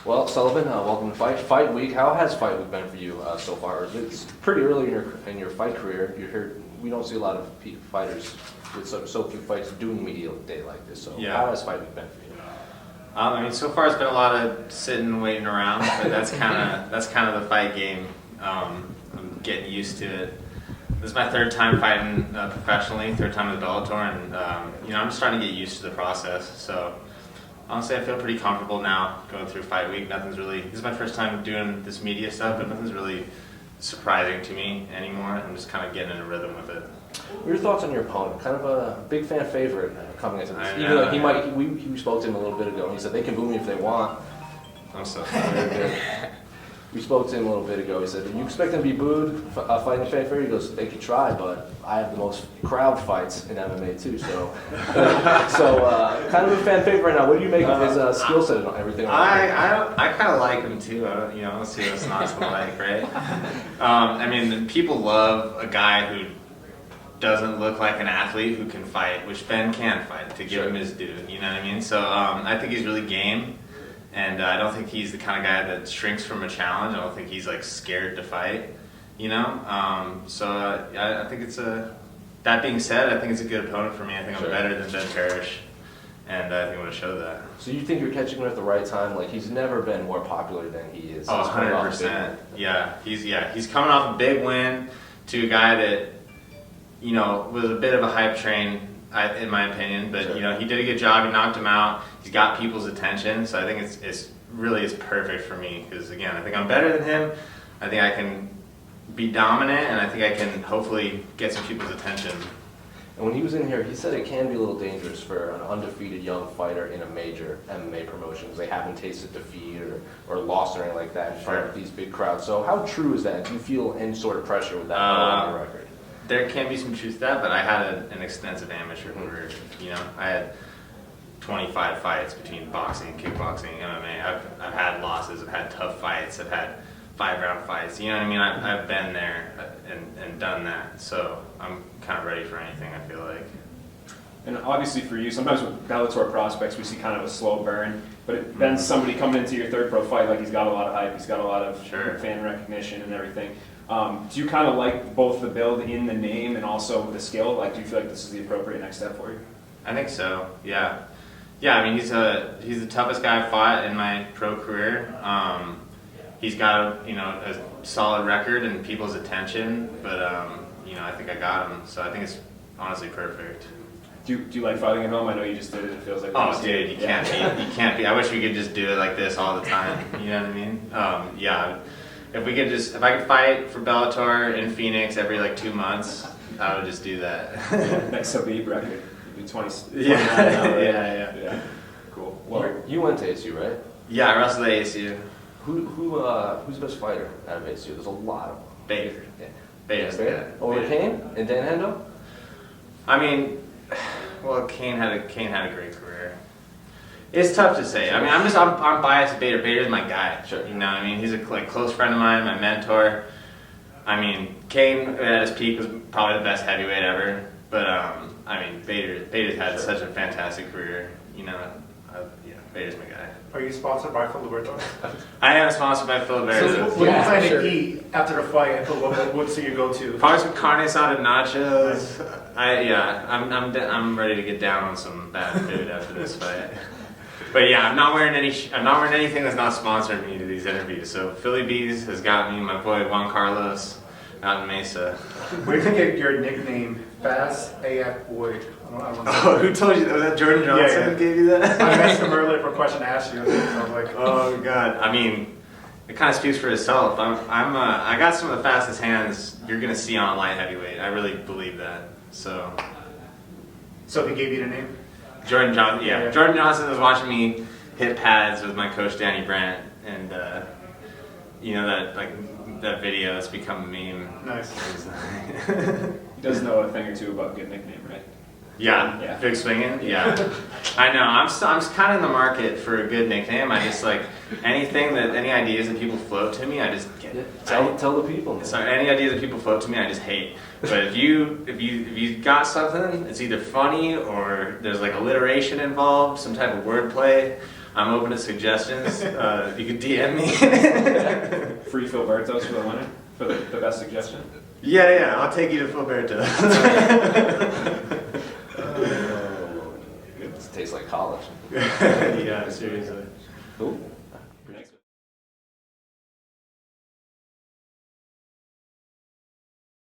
Well, Sullivan, welcome to Fight Week. How has Fight Week been for you so far? It's pretty early in your fight career. You're here. We don't see a lot of fighters with so few fights doing media day like this. So Yeah. how has Fight Week been for you? I mean, so far it's been a lot of sitting and waiting around, but that's kind of the fight game. I'm getting used to it. This is my third time fighting professionally, third time with Bellator, and I'm just trying to get used to the process. So honestly, I feel pretty comfortable now going through Fight Week. This is my first time doing this media stuff, but nothing's really surprising to me anymore. I'm just kind of getting in a rhythm with it. What are your thoughts on your opponent? Kind of a big fan favorite coming into this. I know, Even like we spoke to him a little bit ago. He said they can boo me if they want. I'm so sorry. We spoke to him a little bit ago. He said, "Do you expect them to be booed fighting a fan favorite?" He goes, "They could try, but I have the most crowd fights in MMA too." So, kind of a fan favorite right now. What do you make of his skill set and everything? I kind of like him too. Let's see what's not to like, right? I mean, people love a guy who doesn't look like an athlete who can fight, which Ben can fight, to give him his due. You know what I mean? So I think he's really game. And I don't think he's the kind of guy that shrinks from a challenge. I don't think he's like scared to fight, I think it's that being said, I think it's a good opponent for me. I think I'm better than Perrish, and I think I'm going to show that. So you think you're catching him at the right time? Like, he's never been more popular than he is. Oh, 100%. Yeah, he's coming off a big win to a guy that, was a bit of a hype train, in my opinion, but he did a good job. He knocked him out. He's got people's attention, so I think it's really perfect for me because, again, I think I'm better than him. I think I can be dominant, and I think I can hopefully get some people's attention. And when he was in here, he said it can be a little dangerous for an undefeated young fighter in a major MMA promotion because they haven't tasted defeat or lost or anything like that in front of these big crowds. So how true is that? Do you feel any sort of pressure with that on your record? There can be some truth to that, but I had an extensive amateur career. I had 25 fights between boxing, kickboxing, MMA. I've had losses. I've had tough fights. I've had 5-round fights. You know what I mean? I've been there and done that. So I'm kind of ready for anything, I feel like. And obviously for you, sometimes with Bellator prospects, we see kind of a slow burn. But then somebody coming into your third pro fight, like he's got a lot of hype, he's got a lot of fan recognition and everything. Do you kind of like both the build in the name and also the skill? Like, do you feel like this is the appropriate next step for you? I think so. Yeah. Yeah. I mean, he's the toughest guy I've fought in my pro career. He's got a solid record and people's attention, but I think I got him. So I think it's honestly perfect. Do you like fighting at home? I know you just did it. It feels like dude, you can't be. I wish we could just do it like this all the time. You know what I mean? If I could fight for Bellator in Phoenix every 2 months, I would just do that. Next Habib record, you'd be 20. Yeah. Cool. Well, you went to ASU, right? Yeah, I wrestled at ASU. Who's the best fighter out of ASU? There's a lot of them. Bader. Yeah. Bader. Over Kane and Dan Hendo? I mean, well, Kane had a great career. It's tough to say. I mean, I'm biased to Bader. Bader's my guy. Sure. You know what I mean? He's a close friend of mine, my mentor. I mean, Kane at his peak was probably the best heavyweight ever. But Bader's had such a fantastic career. Bader's my guy. Are you sponsored by Bellator? I am sponsored by Sullivan. So what do you plan to eat after the fight? What's your go-to? Probably some carne asada nachos. I'm ready to get down on some bad food after this fight. But yeah, I'm not wearing anything that's not sponsoring me to these interviews. So Philly Bees has got me, my boy Juan Carlos, out in Mesa. Where did you get your nickname, Fast AF Boy? Who told you that? Was that Jordan Johnson who gave you that? I asked him earlier for a question to ask you. So I was like, oh god. I mean, it kind of speaks for itself. I got some of the fastest hands you're gonna see on a light heavyweight. I really believe that. So he gave you the name? Jordan Johnson. Yeah. Jordan Johnson was watching me hit pads with my coach Danny Brandt, and that video that's become a meme. Nice. He does know a thing or two about good nickname, right? Yeah. Big swinging. Yeah, I know. I'm kind of in the market for a good nickname. I just any ideas that people float to me, I just get. Tell the people. So any ideas that people float to me, I just hate. But if you got something, it's either funny or there's alliteration involved, some type of wordplay. I'm open to suggestions. You can DM me. Free Filiberto's for the winner, for the best suggestion. Yeah, I'll take you to Filiberto. It tastes like college. Yeah, seriously. Who?